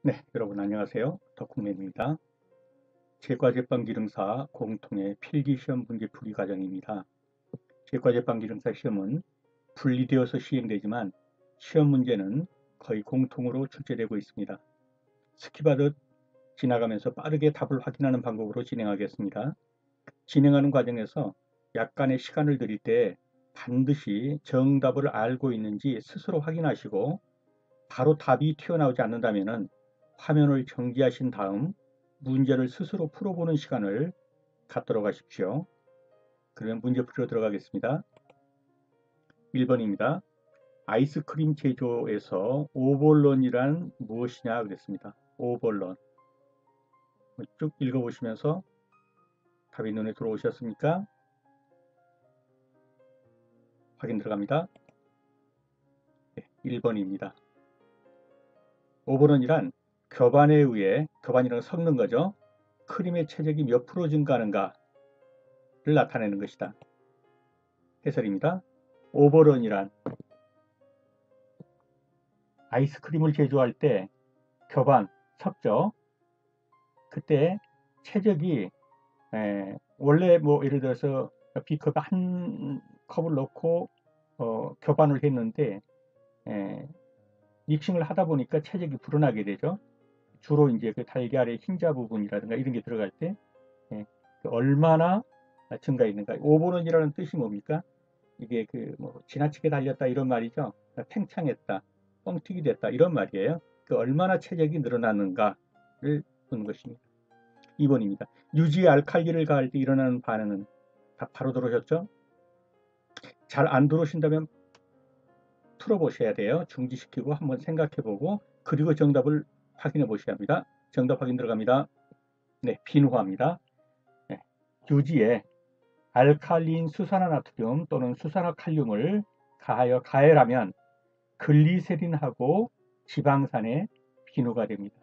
네, 여러분 안녕하세요. 덕후맨입니다. 제과제빵기능사 공통의 필기시험 문제풀이 과정입니다. 제과제빵기능사 시험은 분리되어서 시행되지만 시험 문제는 거의 공통으로 출제되고 있습니다. 스킵하듯 지나가면서 빠르게 답을 확인하는 방법으로 진행하겠습니다. 진행하는 과정에서 약간의 시간을 들일 때 반드시 정답을 알고 있는지 스스로 확인하시고 바로 답이 튀어나오지 않는다면 화면을 정지하신 다음 문제를 스스로 풀어보는 시간을 갖도록 하십시오. 그러면 문제 풀이로 들어가겠습니다. 1번입니다. 아이스크림 제조에서 오벌런이란 무엇이냐 그랬습니다. 오벌런. 쭉 읽어보시면서 답이 눈에 들어오셨습니까? 확인 들어갑니다. 네, 1번입니다. 오벌런이란 겹안에 의해, 겹안이라는 섞는 거죠. 크림의 체적이 몇 프로 증가하는가를 나타내는 것이다. 해설입니다. 오버런이란 아이스크림을 제조할 때 겹안 섞죠. 그때 체적이 원래 뭐 예를 들어서 B컵 한 컵을 넣고 겹안을 했는데 믹싱을 하다 보니까 체적이 불어나게 되죠. 주로 이제 그 달걀의 흰자 부분이라든가 이런 게 들어갈 때 얼마나 증가했는가. 오버런이라는 뜻이 뭡니까? 이게 그 뭐 지나치게 달렸다 이런 말이죠. 팽창했다, 뻥튀기 됐다 이런 말이에요. 그 얼마나 체력이 늘어나는가를 보는 것입니다. 2번입니다. 유지 알칼리를 가할 때 일어나는 반응은 다 바로 들어오셨죠? 잘 안 들어오신다면 풀어보셔야 돼요. 중지시키고 한번 생각해보고 그리고 정답을 확인해 보셔야 합니다. 정답 확인 들어갑니다. 네, 비누화입니다. 네, 유지에 알칼리인 수산화나트륨 또는 수산화칼륨을 가하여 가열하면 글리세린하고 지방산의 비누가 됩니다.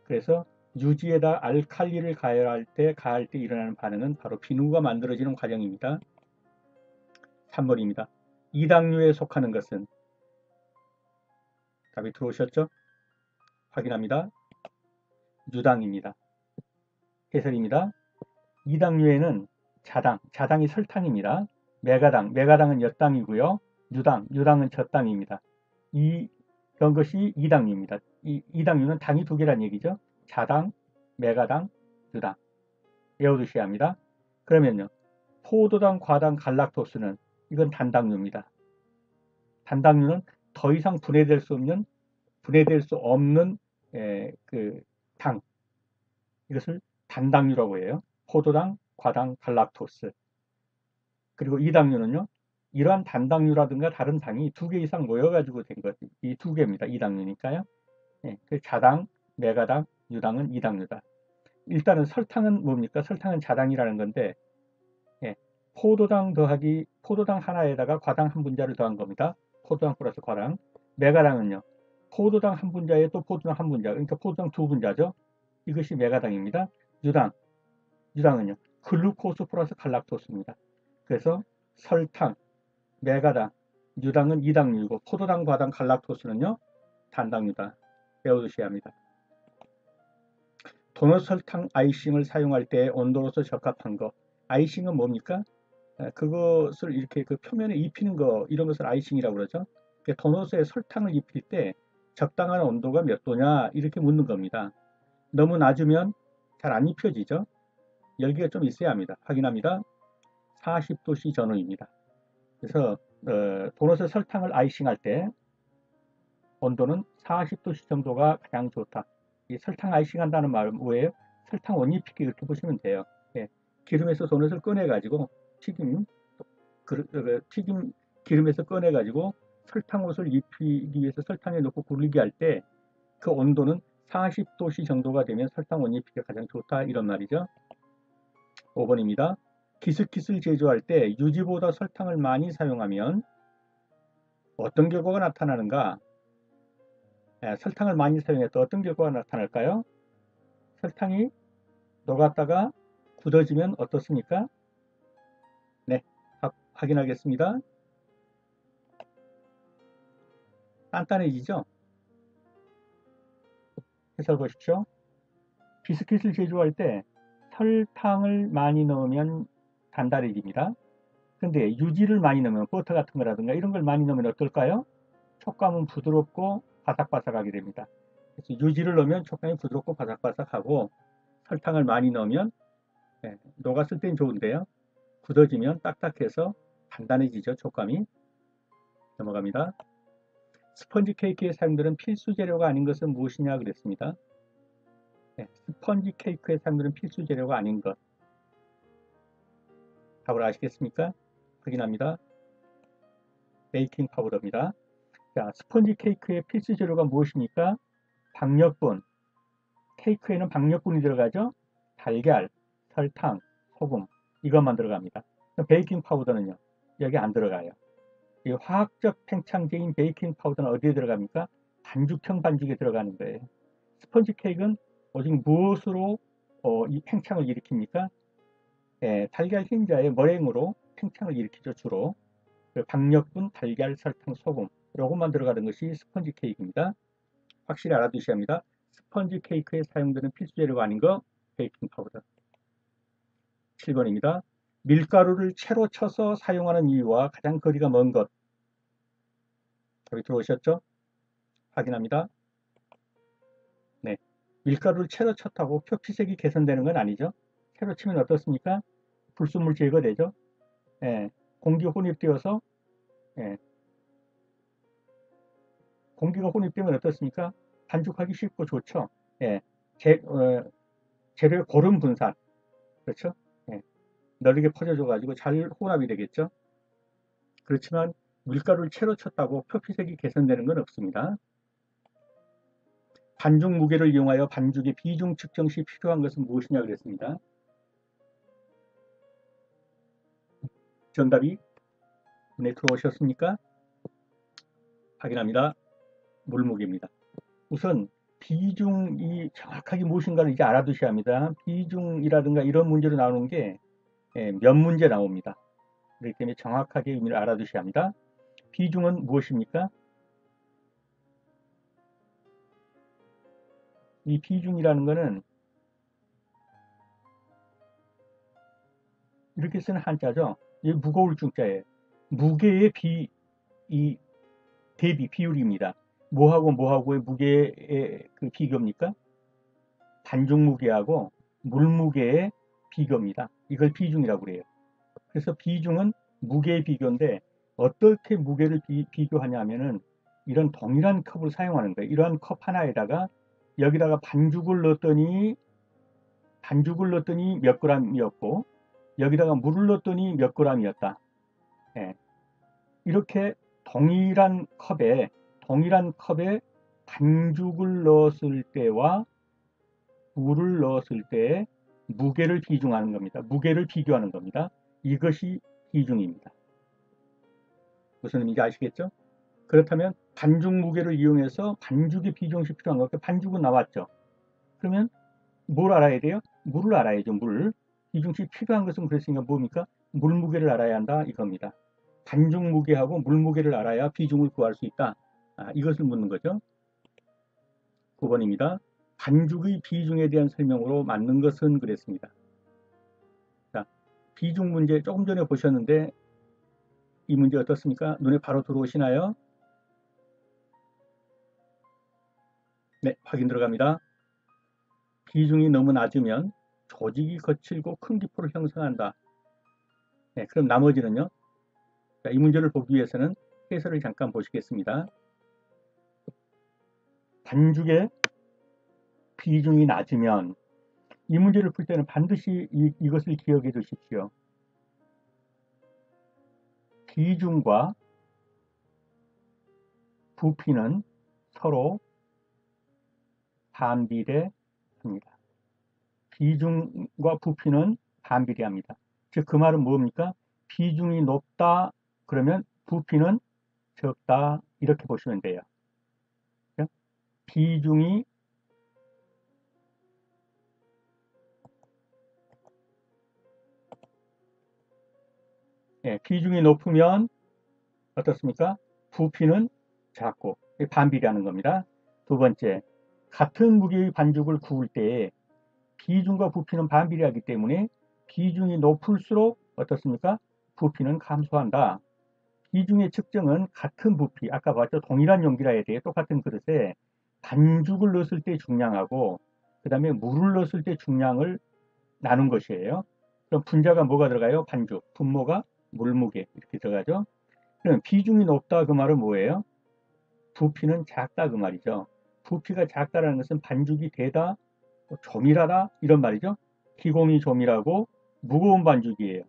그래서 유지에다 알칼리를 가할 때 일어나는 반응은 바로 비누가 만들어지는 과정입니다. 3번입니다. 이당류에 속하는 것은 답이 들어오셨죠? 확인합니다. 유당입니다. 해설입니다. 이당류에는 자당이 설탕입니다. 메가당은 엿당이고요. 유당은 젖당입니다. 이런 것이 이당류입니다. 이당류는 당이 두 개란 얘기죠. 자당, 메가당, 유당. 외워두셔야 합니다. 그러면요. 포도당, 과당, 갈락토스는 이건 단당류입니다. 단당류는 더 이상 분해될 수 없는 그 당. 이것을 단당류라고 해요. 포도당, 과당, 갈락토스. 그리고 이당류는요. 이러한 단당류라든가 다른 당이 두 개 이상 모여가지고 된 것. 이 두 개입니다. 이당류니까요. 그 자당, 메가당, 유당은 이당류다. 일단은 설탕은 뭡니까? 설탕은 자당이라는 건데 예, 포도당 하나에다가 과당 한 분자를 더한 겁니다. 포도당 플러스 과당. 메가당은요. 포도당 한 분자에 또 포도당 한 분자. 그러니까 포도당 두 분자죠. 이것이 메가당입니다. 유당은요. 글루코스 플러스 갈락토스입니다. 그래서 설탕, 메가당, 유당은 이당류이고 포도당, 과당, 갈락토스는요. 단당류다. 외워두셔야 합니다. 도넛 설탕 아이싱을 사용할 때 온도로서 적합한 거. 아이싱은 뭡니까? 그것을 이렇게 그 표면에 입히는 거, 이런 것을 아이싱이라고 그러죠. 도넛에 설탕을 입힐 때 적당한 온도가 몇 도냐 이렇게 묻는 겁니다. 너무 낮으면 잘 안 입혀지죠. 열기가 좀 있어야 합니다. 확인합니다. 40도씨 전후입니다. 그래서 도넛에 설탕을 아이싱할 때 온도는 40도씨 정도가 가장 좋다. 이 설탕 아이싱 한다는 말은 뭐예요? 설탕 원입히기 이렇게 보시면 돼요. 예, 기름에서 도넛을 꺼내가지고 튀김, 튀김 기름에서 꺼내가지고 설탕옷을 입히기 위해서 설탕에 넣고 굴리게 할 때 그 온도는 40도씨 정도가 되면 설탕 원입히기가 가장 좋다 이런 말이죠. 5번입니다. 기스킷을 제조할 때 유지보다 설탕을 많이 사용하면 어떤 결과가 나타나는가? 설탕을 많이 사용해서 어떤 결과가 나타날까요? 설탕이 녹았다가 굳어지면 어떻습니까? 네, 확인하겠습니다. 단단해지죠? 해설 보십시오. 비스킷을 제조할 때 설탕을 많이 넣으면 단단해집니다. 근데 유지를 많이 넣으면 버터 같은 거라든가 이런 걸 많이 넣으면 어떨까요? 촉감은 부드럽고 바삭바삭하게 됩니다. 그래서 유지를 넣으면 촉감이 부드럽고 바삭바삭하고 설탕을 많이 넣으면 녹았을 땐 좋은데요. 굳어지면 딱딱해서 단단해지죠. 촉감이. 넘어갑니다. 스펀지 케이크에 사용되는 필수 재료가 아닌 것은 무엇이냐 그랬습니다. 스펀지 케이크에 사용되는 필수 재료가 아닌 것. 답을 아시겠습니까? 확인합니다. 베이킹 파우더입니다. 자, 스펀지 케이크의 필수 재료가 무엇입니까? 박력분. 케이크에는 박력분이 들어가죠. 달걀, 설탕, 소금 이것만 들어갑니다. 베이킹 파우더는요. 여기 안 들어가요. 이 화학적 팽창제인 베이킹 파우더는 어디에 들어갑니까? 반죽형 반죽에 들어가는 거예요. 스펀지 케이크는 오직 무엇으로 이 팽창을 일으킵니까? 달걀 흰자의 머랭으로 팽창을 일으키죠. 주로. 박력분, 달걀, 설탕, 소금 이것만 들어가는 것이 스펀지 케이크입니다. 확실히 알아두셔야 합니다. 스펀지 케이크에 사용되는 필수 재료가 아닌 거 베이킹 파우더. 7번입니다. 밀가루를 채로 쳐서 사용하는 이유와 가장 거리가 먼 것. 답이 들어오셨죠? 확인합니다. 네, 밀가루를 채로 쳤다고 표피색이 개선되는 건 아니죠. 채로 치면 어떻습니까? 불순물 제거되죠. 공기 혼입되어서 공기가 혼입되면 어떻습니까? 반죽하기 쉽고 좋죠. 재료의 고른 분산, 그렇죠? 널리게 퍼져줘가지고 잘 혼합이 되겠죠. 그렇지만 밀가루를 채로 쳤다고 표피색이 개선되는 건 없습니다. 반죽 무게를 이용하여 반죽의 비중 측정 시 필요한 것은 무엇이냐 그랬습니다. 정답이 눈에 들어오셨습니까? 확인합니다. 물무게입니다. 우선 비중이 정확하게 무엇인가를 이제 알아두셔야 합니다. 비중이라든가 이런 문제로 나오는 게 몇 문제 나옵니다. 그렇기 때문에 정확하게 의미를 알아두셔야 합니다. 비중은 무엇입니까? 이 비중이라는 것은 이렇게 쓰는 한자죠. 이 무거울 중자예요. 무게의 이 대비 비율입니다. 뭐하고의 무게의 그 비교입니까? 반죽 무게하고 물무게의 비교입니다. 이걸 비중이라고 그래요. 그래서 비중은 무게의 비교인데 어떻게 무게를 비교하냐 하면은 이런 동일한 컵을 사용하는 거예요. 이러한 컵 하나에다가 여기다가 반죽을 넣었더니 몇 g이었고 여기다가 물을 넣었더니 몇 g이었다. 이렇게 동일한 컵에 반죽을 넣었을 때와 물을 넣었을 때의 무게를 비중하는 겁니다. 무게를 비교하는 겁니다. 이것이 비중입니다. 무슨 의미인지 아시겠죠? 그렇다면 반죽 무게를 이용해서 반죽의 비중이 필요한 것. 반죽은 나왔죠. 그러면 뭘 알아야 돼요? 물을 알아야죠. 물. 비중이 필요한 것은 그랬으니까 뭡니까? 물 무게를 알아야 한다 이겁니다. 반죽 무게하고 물 무게를 알아야 비중을 구할 수 있다. 이것을 묻는 거죠. 9번입니다. 반죽의 비중에 대한 설명으로 맞는 것은 그랬습니다. 자, 비중 문제 조금 전에 보셨는데 이 문제 어떻습니까? 눈에 바로 들어오시나요? 네, 확인 들어갑니다. 비중이 너무 낮으면 조직이 거칠고 큰 기포를 형성한다. 네, 그럼 나머지는요? 자, 이 문제를 보기 위해서는 해설을 잠깐 보시겠습니다. 반죽의 비중이 낮으면 이 문제를 풀 때는 반드시 이것을 기억해 두십시오. 비중과 부피는 서로 반비례합니다. 비중과 부피는 반비례합니다. 즉 그 말은 뭡니까? 비중이 높다 그러면 부피는 적다 이렇게 보시면 돼요. 비중이 비중이 높으면 어떻습니까? 부피는 작고 반비례하는 겁니다. 두 번째, 같은 무게의 반죽을 구울 때 비중과 부피는 반비례하기 때문에 비중이 높을수록 어떻습니까? 부피는 감소한다. 비중의 측정은 같은 부피, 아까 봤죠? 동일한 용기라 해야 돼요. 똑같은 그릇에 반죽을 넣었을 때 중량하고 그 다음에 물을 넣었을 때 중량을 나눈 것이에요. 그럼 분자가 뭐가 들어가요? 반죽, 분모가 물무게 이렇게 들어가죠. 그럼 비중이 높다 그 말은 뭐예요? 부피는 작다 그 말이죠. 부피가 작다라는 것은 반죽이 되다, 조밀하다 이런 말이죠. 기공이 조밀하고 무거운 반죽이에요.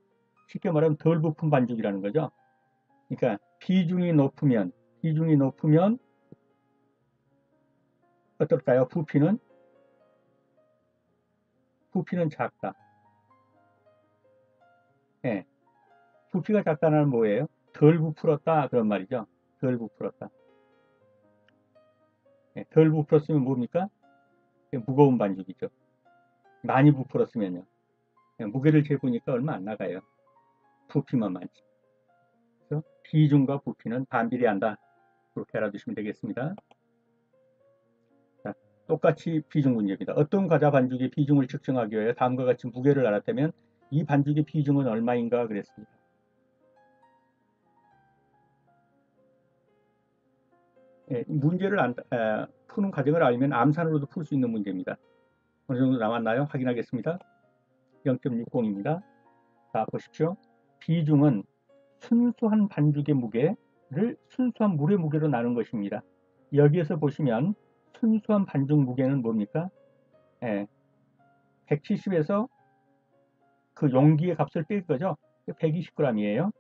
쉽게 말하면 덜 부푼 반죽이라는 거죠. 그러니까 비중이 높으면 어떨까요? 부피는 작다. 예. 부피가 작다는 뭐예요? 덜 부풀었다 그런 말이죠. 덜 부풀었다. 예. 덜 부풀었으면 뭡니까? 무거운 반죽이죠. 많이 부풀었으면요. 예. 무게를 재보니까 얼마 안 나가요. 부피만 많지. 그래서 비중과 부피는 반비례한다. 그렇게 알아두시면 되겠습니다. 자, 똑같이 비중 문제입니다. 어떤 과자 반죽의 비중을 측정하기 위해 다음과 같이 무게를 알았다면 이 반죽의 비중은 얼마인가 그랬습니다. 예, 문제를 푸는 과정을 알면 암산으로도 풀 수 있는 문제입니다. 어느 정도 나왔나요? 확인하겠습니다. 0.60입니다. 자, 보십시오. 비중은 순수한 반죽의 무게를 순수한 물의 무게로 나눈 것입니다. 여기에서 보시면 순수한 반죽 무게는 뭡니까? 예, 170에서 그 용기의 값을 뺄 거죠. 120g이에요.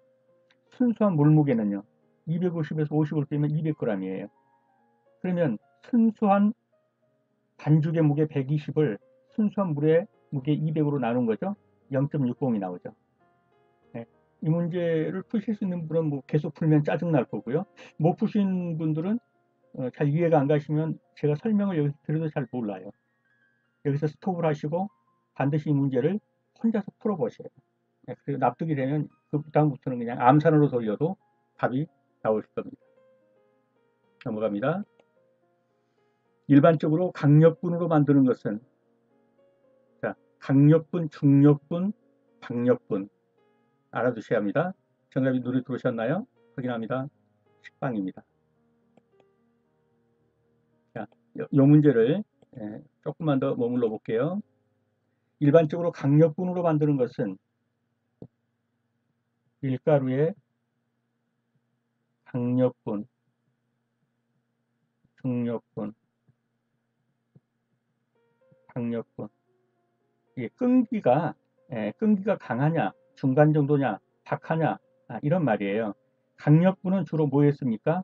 순수한 물 무게는요. 250에서 50을 빼면 200g이에요. 그러면 순수한 반죽의 무게 120을 순수한 물의 무게 200으로 나눈 거죠. 0.60이 나오죠. 네. 이 문제를 푸실 수 있는 분은 뭐 계속 풀면 짜증 날 거고요. 못 푸신 분들은 잘 이해가 안 가시면 제가 설명을 여기서 드려도 잘 몰라요. 여기서 스톱을 하시고 반드시 이 문제를 혼자서 풀어보셔요. 네. 그리고 납득이 되면 그 다음부터는 그냥 암산으로 돌려도 답이 나올 겁니다. 넘어갑니다. 일반적으로 강력분으로 만드는 것은 자, 강력분, 중력분, 박력분 알아두셔야 합니다. 정답이 눈에 들어오셨나요? 확인합니다. 식빵입니다. 자, 이 문제를 조금만 더 머물러 볼게요. 일반적으로 강력분으로 만드는 것은 밀가루의 강력분, 중력분, 박력분. 이게 끈기가 강하냐, 중간 정도냐, 박하냐 이런 말이에요. 강력분은 주로 뭐 했습니까?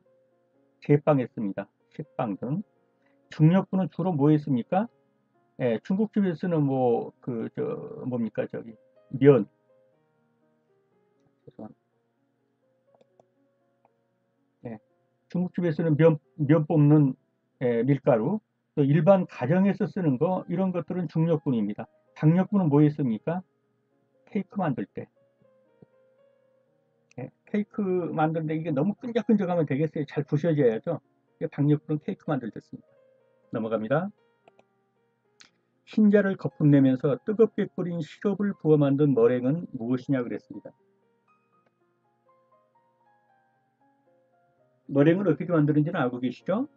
제빵 했습니다. 식빵 등. 중력분은 주로 뭐 했습니까? 예, 중국집에서는 뭐, 뭡니까, 저기, 면, 죄송합니다. 예, 중국집에서는 면 뽑는 밀가루, 또 일반 가정에서 쓰는 거, 이런 것들은 중력분입니다. 박력분은 뭐 했습니까? 케이크 만들 때. 예, 케이크 만드는데 이게 너무 끈적끈적하면 되겠어요? 잘 부셔져야죠. 박력분은 케이크 만들 때 씁니다. 넘어갑니다. 흰자를 거품 내면서 뜨겁게 끓인 시럽을 부어 만든 머랭은 무엇이냐 그랬습니다. 머랭을 어떻게 만드는지는 알고 계시죠?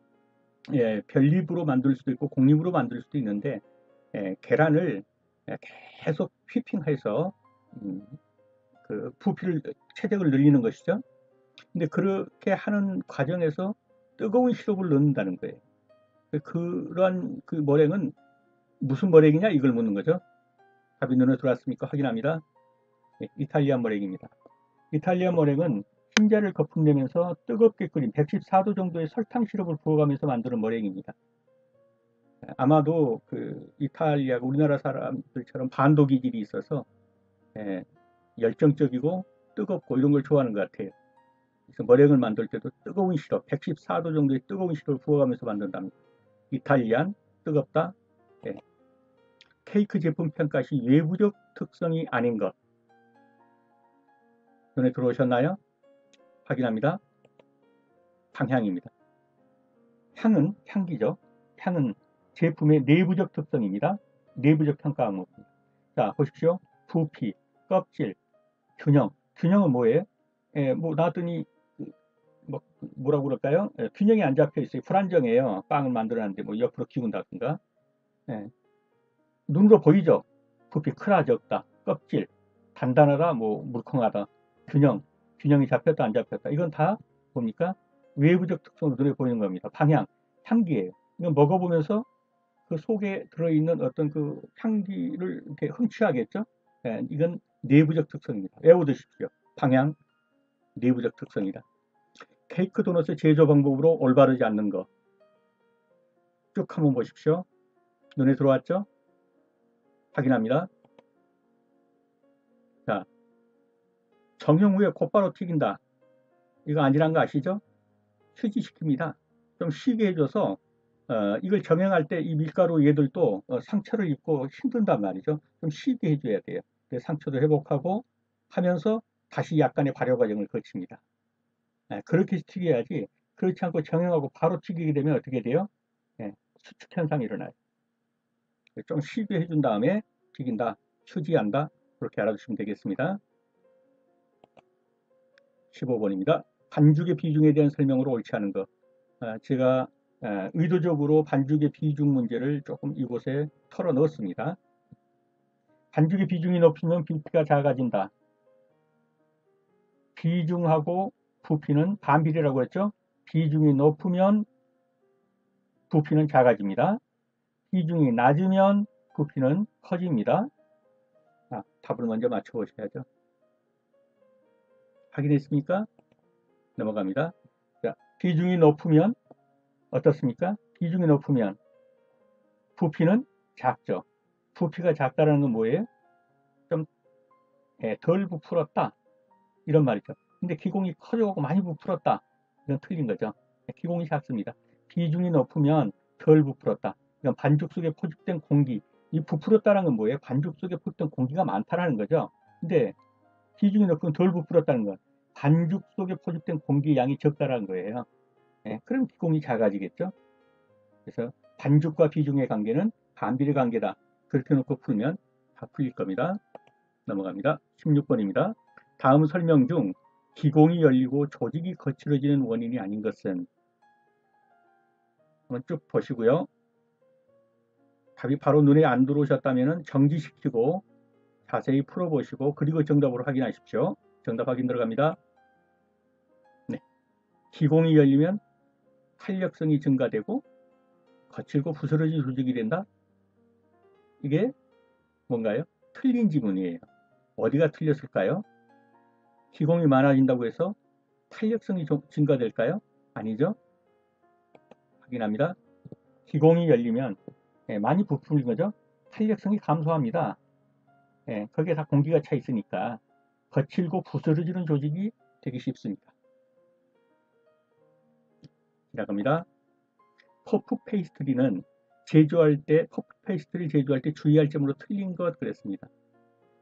예, 별립으로 만들 수도 있고 공립으로 만들 수도 있는데 계란을 계속 휘핑해서 음, 그 부피를 체적을 늘리는 것이죠. 근데 그렇게 하는 과정에서 뜨거운 시럽을 넣는다는 거예요. 그러한 그 머랭은 무슨 머랭이냐 이걸 묻는 거죠. 답이 눈에 들어왔습니까? 확인합니다. 예, 이탈리안 머랭입니다. 이탈리안 머랭은 흰자를 거품내면서 뜨겁게 끓인 114도 정도의 설탕 시럽을 부어가면서 만드는 머랭입니다. 아마도 그 이탈리아가 우리나라 사람들처럼 반도 기질이 있어서 예, 열정적이고 뜨겁고 이런 걸 좋아하는 것 같아요. 그래서 머랭을 만들 때도 뜨거운 시럽, 114도 정도의 뜨거운 시럽을 부어가면서 만든답니다. 이탈리안, 뜨겁다. 예. 케이크 제품 평가 시 외부적 특성이 아닌 것. 눈에 들어오셨나요? 확인합니다. 방향입니다. 향은 향기죠. 향은 제품의 내부적 특성입니다. 내부적 평가 항목입니다. 자, 보십시오. 부피, 껍질, 균형. 균형은 뭐예요? 뭐 놔두니 뭐라고 그럴까요? 균형이 안 잡혀 있어요. 불안정해요. 빵을 만들어놨는데 뭐 옆으로 기운다든가. 눈으로 보이죠? 부피 크다 적다, 껍질 단단하다, 뭐 물컹하다, 균형이 잡혔다 안 잡혔다. 이건 다 뭡니까? 외부적 특성으로 눈에 보이는 겁니다. 방향, 향기예요. 이건 먹어보면서 그 속에 들어있는 어떤 그 향기를 이렇게 흠취하겠죠? 이건 내부적 특성입니다. 외워두십시오. 방향, 내부적 특성이다. 케이크 도넛의 제조 방법으로 올바르지 않는 거. 쭉 한번 보십시오. 눈에 들어왔죠? 확인합니다. 자, 정형 후에 곧바로 튀긴다. 이거 아니란 거 아시죠? 휴지시킵니다. 좀 쉬게 해줘서 이걸 정형할 때 이 밀가루 얘들도 상처를 입고 힘든단 말이죠. 좀 쉬게 해줘야 돼요. 상처도 회복하고 하면서 다시 약간의 발효 과정을 거칩니다. 그렇게 튀겨야지. 그렇지 않고 정형하고 바로 튀기게 되면 어떻게 돼요? 수축 현상이 일어나요. 좀 쉬게 해준 다음에 튀긴다, 휴지한다, 그렇게 알아두시면 되겠습니다. 15번입니다. 반죽의 비중에 대한 설명으로 옳지 않은 것. 제가 의도적으로 반죽의 비중 문제를 조금 이곳에 털어 넣었습니다. 반죽의 비중이 높으면 부피가 작아진다. 비중하고 부피는 반비례라고 했죠. 비중이 높으면 부피는 작아집니다. 비중이 낮으면 부피는 커집니다. 답을 먼저 맞춰보셔야죠. 확인했습니까? 넘어갑니다. 자, 비중이 높으면 어떻습니까? 비중이 높으면 부피는 작죠. 부피가 작다는 건 뭐예요? 좀 덜 부풀었다 이런 말이죠. 근데 기공이 커져가고 많이 부풀었다, 이건 틀린 거죠. 기공이 작습니다. 비중이 높으면 덜 부풀었다. 이건 반죽 속에 포집된 공기, 이 부풀었다는 건 뭐예요? 반죽 속에 포집된 공기가 많다라는 거죠. 근데 비중이 높으면 덜 부풀었다는 건 반죽 속에 포집된 공기의 양이 적다라는 거예요. 그럼 기공이 작아지겠죠. 그래서 반죽과 비중의 관계는 반비례 관계다. 그렇게 놓고 풀면 다 풀릴 겁니다. 넘어갑니다. 16번입니다. 다음 설명 중 기공이 열리고 조직이 거칠어지는 원인이 아닌 것은, 한번 쭉 보시고요. 답이 바로 눈에 안 들어오셨다면 정지시키고 자세히 풀어보시고 그리고 정답으로 확인하십시오. 정답 확인 들어갑니다. 네. 기공이 열리면 탄력성이 증가되고 거칠고 부스러진 조직이 된다. 이게 뭔가요? 틀린 지문이에요. 어디가 틀렸을까요? 기공이 많아진다고 해서 탄력성이 증가될까요? 아니죠. 확인합니다. 기공이 열리면 많이 부풀린 거죠. 탄력성이 감소합니다. 거기에 다 공기가 차 있으니까 거칠고 부스러지는 조직이 되기 쉽습니다. 지나갑니다. 퍼프 페이스트리는 퍼프 페이스트리 제조할 때 주의할 점으로 틀린 것 그랬습니다.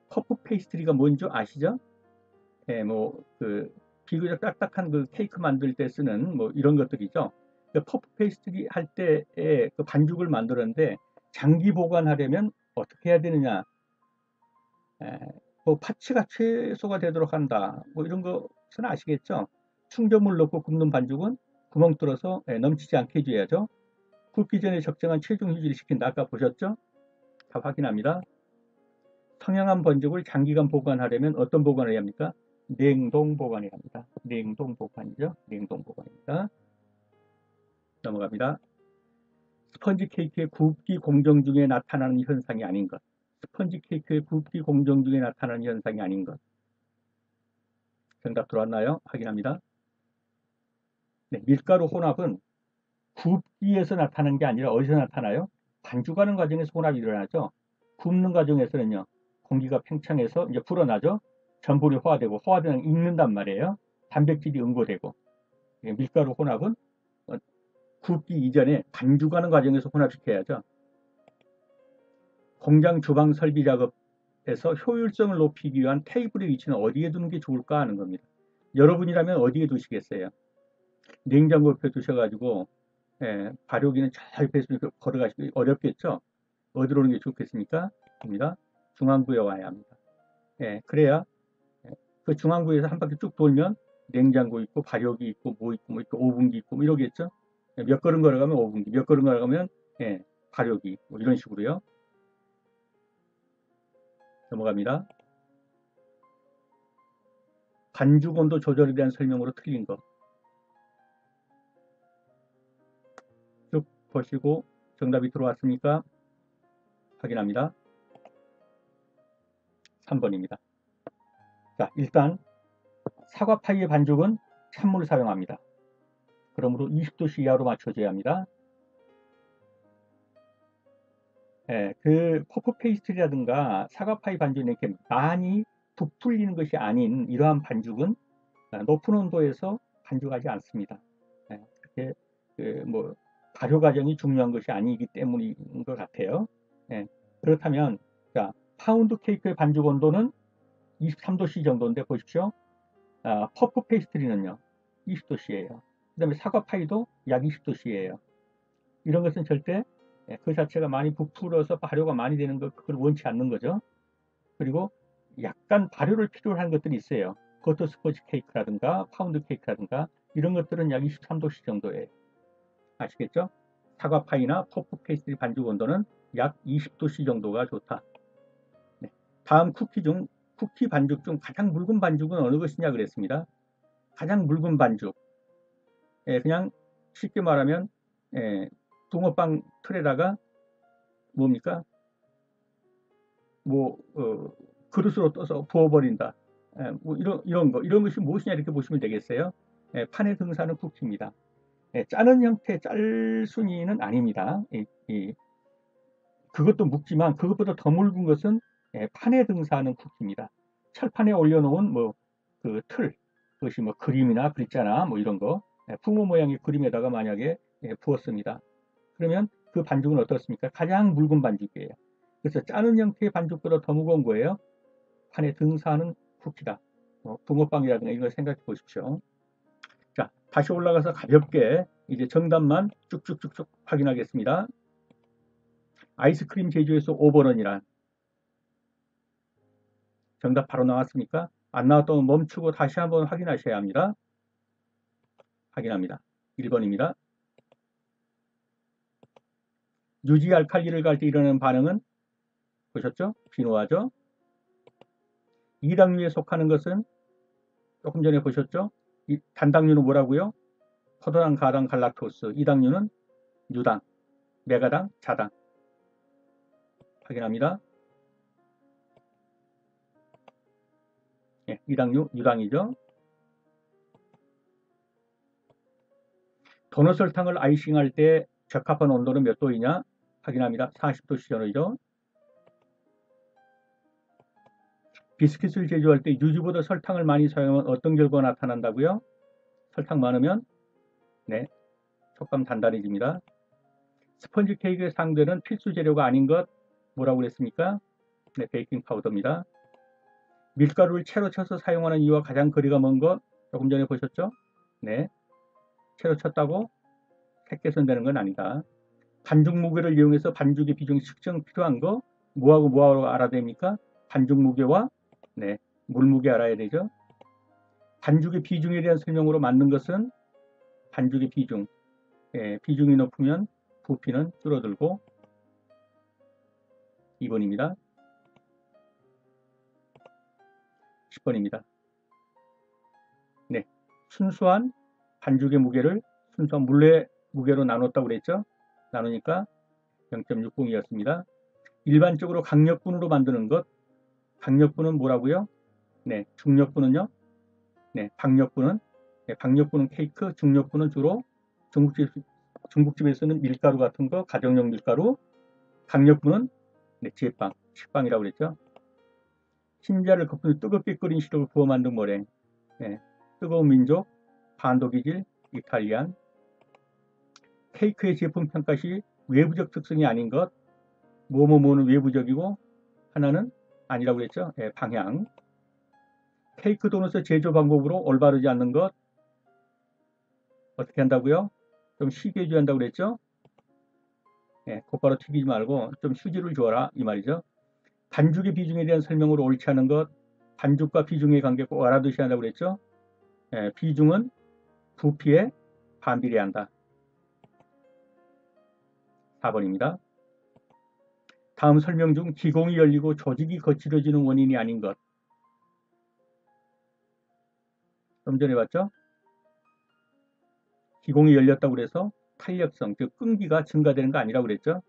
퍼프 페이스트리가 뭔지 아시죠? 비교적 딱딱한 그 케이크 만들 때 쓰는 뭐 이런 것들이죠. 퍼프 페이스트리 할 때에 그 반죽을 만들었는데 장기 보관하려면 어떻게 해야 되느냐? 뭐 파츠가 최소가 되도록 한다. 뭐 이런 것은 아시겠죠? 충전물 넣고 굽는 반죽은 구멍 뚫어서 넘치지 않게 해줘야죠. 굽기 전에 적정한 체중 유지를 시킨다. 아까 보셨죠? 다 확인합니다. 성형한 반죽을 장기간 보관하려면 어떤 보관을 해야 합니까? 냉동 보관해야 합니다. 냉동 보관이죠. 냉동 보관입니다. 넘어갑니다. 스펀지 케이크의 굽기 공정 중에 나타나는 현상이 아닌 것. 스펀지 케이크의 굽기 공정 중에 나타나는 현상이 아닌 것. 정답 들어왔나요? 확인합니다. 네, 밀가루 혼합은 굽기에서 나타나는 게 아니라 어디서 나타나요? 반죽하는 과정에서 혼합이 일어나죠. 굽는 과정에서는요, 공기가 팽창해서 이제 불어나죠. 전분이 호화되고, 호화되면 익는단 말이에요. 단백질이 응고되고. 밀가루 혼합은 굽기 이전에 반죽하는 과정에서 혼합시켜야죠. 공장 주방 설비 작업에서 효율성을 높이기 위한 테이블의 위치는 어디에 두는 게 좋을까 하는 겁니다. 여러분이라면 어디에 두시겠어요? 냉장고 옆에 두셔가지고 발효기는 저 옆에 있으면 걸어가시기 어렵겠죠. 어디로 오는 게 좋겠습니까? 입니다. 중앙부에 와야 합니다. 그래야 그 중앙부에서 한 바퀴 쭉 돌면 냉장고 있고 발효기 있고 뭐 있고 뭐 있고 오븐기 있고 뭐 이러겠죠. 몇 걸음 걸어가면 오븐기, 몇 걸음 걸어가면 발효기 뭐 이런 식으로요. 넘어갑니다. 반죽 온도 조절에 대한 설명으로 틀린 거 쭉 보시고 정답이 들어왔습니까? 확인합니다. 3번입니다. 자, 일단 사과파이의 반죽은 찬물을 사용합니다. 그러므로 20도씨 이하로 맞춰줘야 합니다. 그 퍼프 페이스트리라든가 사과파이 반죽은 이렇게 많이 부풀리는 것이 아닌 이러한 반죽은 높은 온도에서 반죽하지 않습니다. 그렇게 뭐 발효 과정이 중요한 것이 아니기 때문인 것 같아요. 그렇다면 자, 파운드 케이크의 반죽 온도는 23도씨 정도인데 보십시오. 퍼프 페이스트리는요 20도씨예요. 그 다음에 사과파이도 약 20도씨예요. 이런 것은 절대 그 자체가 많이 부풀어서 발효가 많이 되는 것 그걸 원치 않는 거죠. 그리고 약간 발효를 필요로 하는 것들이 있어요. 버터스코치 케이크라든가 파운드 케이크라든가 이런 것들은 약 23도씨 정도예요. 아시겠죠? 사과파이나 퍼프 페이스트리 반죽 온도는 약 20도씨 정도가 좋다. 다음 쿠키 반죽 중 가장 묽은 반죽은 어느 것이냐 그랬습니다. 가장 묽은 반죽 그냥 쉽게 말하면 붕어빵 틀에다가 뭡니까? 뭐 그릇으로 떠서 부어버린다. 뭐 이런 것이 무엇이냐 이렇게 보시면 되겠어요. 판에 등사하는 쿠키입니다. 짜는 형태 짤순이는 아닙니다. 그것도 묵지만 그것보다 더 묽은 것은 판에 등사하는 쿠키입니다. 철판에 올려놓은 뭐 그 틀, 그것이 뭐 그림이나 글자나 뭐 이런 거, 풍호 모양의 그림에다가 만약에 부었습니다. 그러면 그 반죽은 어떻습니까? 가장 묽은 반죽이에요. 그래서 짜는 형태의 반죽보다 더 무거운 거예요. 판에 등사하는 쿠키다. 붕어빵이라든가 이걸 생각해 보십시오. 자, 다시 올라가서 가볍게 이제 정답만 쭉쭉쭉쭉 확인하겠습니다. 아이스크림 제조에서 5번원이란 정답 바로 나왔습니까? 안 나왔다면 멈추고 다시 한번 확인하셔야 합니다. 확인합니다. 1번입니다. 유지 알칼리를 갈 때 일어나는 반응은 보셨죠? 비노화죠. 이당류에 속하는 것은 조금 전에 보셨죠? 단당류는 뭐라고요? 포도당, 가당, 갈락토스. 이당류는 유당, 메가당, 자당. 확인합니다. 이당류, 유당이죠. 도넛 설탕을 아이싱할 때 적합한 온도는 몇 도이냐? 확인합니다. 40도씨 전후죠. 비스킷을 제조할 때 유지보다 설탕을 많이 사용하면 어떤 결과가 나타난다고요? 설탕 많으면 촉감 단단해집니다. 스펀지 케이크의 상대는 필수 재료가 아닌 것 뭐라고 그랬습니까? 베이킹 파우더입니다. 밀가루를 채로 쳐서 사용하는 이유와 가장 거리가 먼 것 조금 전에 보셨죠? 채로 쳤다고 새겨서 되는 건 아니다. 반죽 무게를 이용해서 반죽의 비중 측정 필요한 거 뭐하고 알아야 됩니까? 반죽 무게와 물 무게 알아야 되죠. 반죽의 비중에 대한 설명으로 맞는 것은 반죽의 비중 비중이 높으면 부피는 줄어들고 2번입니다. 10번입니다. 순수한 반죽의 무게를 순수한 물의 무게로 나눴다고 그랬죠. 나누니까 0.60이었습니다. 일반적으로 강력분으로 만드는 것 강력분은 뭐라고요? 중력분은요? 박력분은 케이크, 중력분은 주로 중국집에서는 밀가루 같은 거, 가정용 밀가루, 강력분은 지혜빵, 식빵이라고 그랬죠. 흰자를 거품에 뜨겁게 끓인 시럽을 부어 만든 머랭, 뜨거운 민족, 반도기질, 이탈리안. 케이크의 제품 평가 시 외부적 특성이 아닌 것, 뭐는 외부적이고 하나는 아니라고 그랬죠. 방향. 케이크 도넛의 제조 방법으로 올바르지 않는 것 어떻게 한다고요? 좀 쉬게 해줘야 한다고 그랬죠? 예, 곧바로 튀기지 말고 좀 휴지를 주어라 이 말이죠. 반죽의 비중에 대한 설명으로 옳지 않은 것, 반죽과 비중의 관계 꼭 알아두셔야 한다고 그랬죠? 예, 비중은 부피에 반비례한다. 4번입니다. 다음 설명 중 기공이 열리고 조직이 거칠어지는 원인이 아닌 것. 좀 전에 봤죠? 기공이 열렸다고 그래서 탄력성, 즉 끈기가 증가되는 거 아니라고 그랬죠?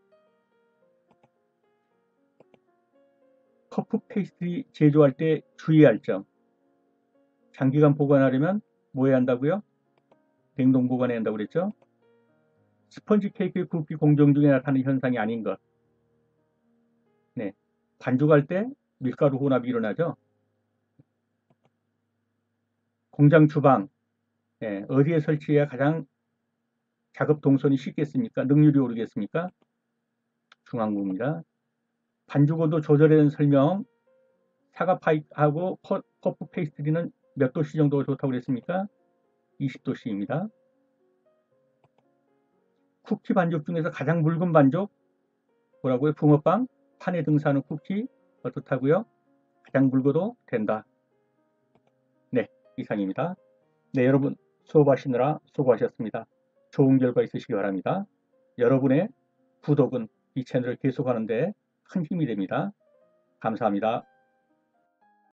퍼프 페이스트리 제조할 때 주의할 점. 장기간 보관하려면 뭐 해야 한다고요? 냉동 보관해야 한다고 그랬죠? 스펀지 케이크의 부피 공정 중에 나타나는 현상이 아닌 것. 네. 반죽할 때 밀가루 혼합이 일어나죠? 공장 주방, 네. 어디에 설치해야 가장 작업 동선이 쉽겠습니까? 능률이 오르겠습니까? 중앙부입니다. 반죽 온도 조절에 대한 설명, 사과 파이하고 퍼프 페이스트리는 몇 도씨 정도가 좋다고 그랬습니까? 20도씨입니다. 쿠키 반죽 중에서 가장 묽은 반죽, 뭐라고요? 붕어빵, 판에 등사하는 쿠키, 어떻다고요? 가장 묽어도 된다. 네, 이상입니다. 네, 여러분 수업하시느라 수고하셨습니다. 좋은 결과 있으시기 바랍니다. 여러분의 구독은 이 채널을 계속하는 데 큰 힘이 됩니다. 감사합니다.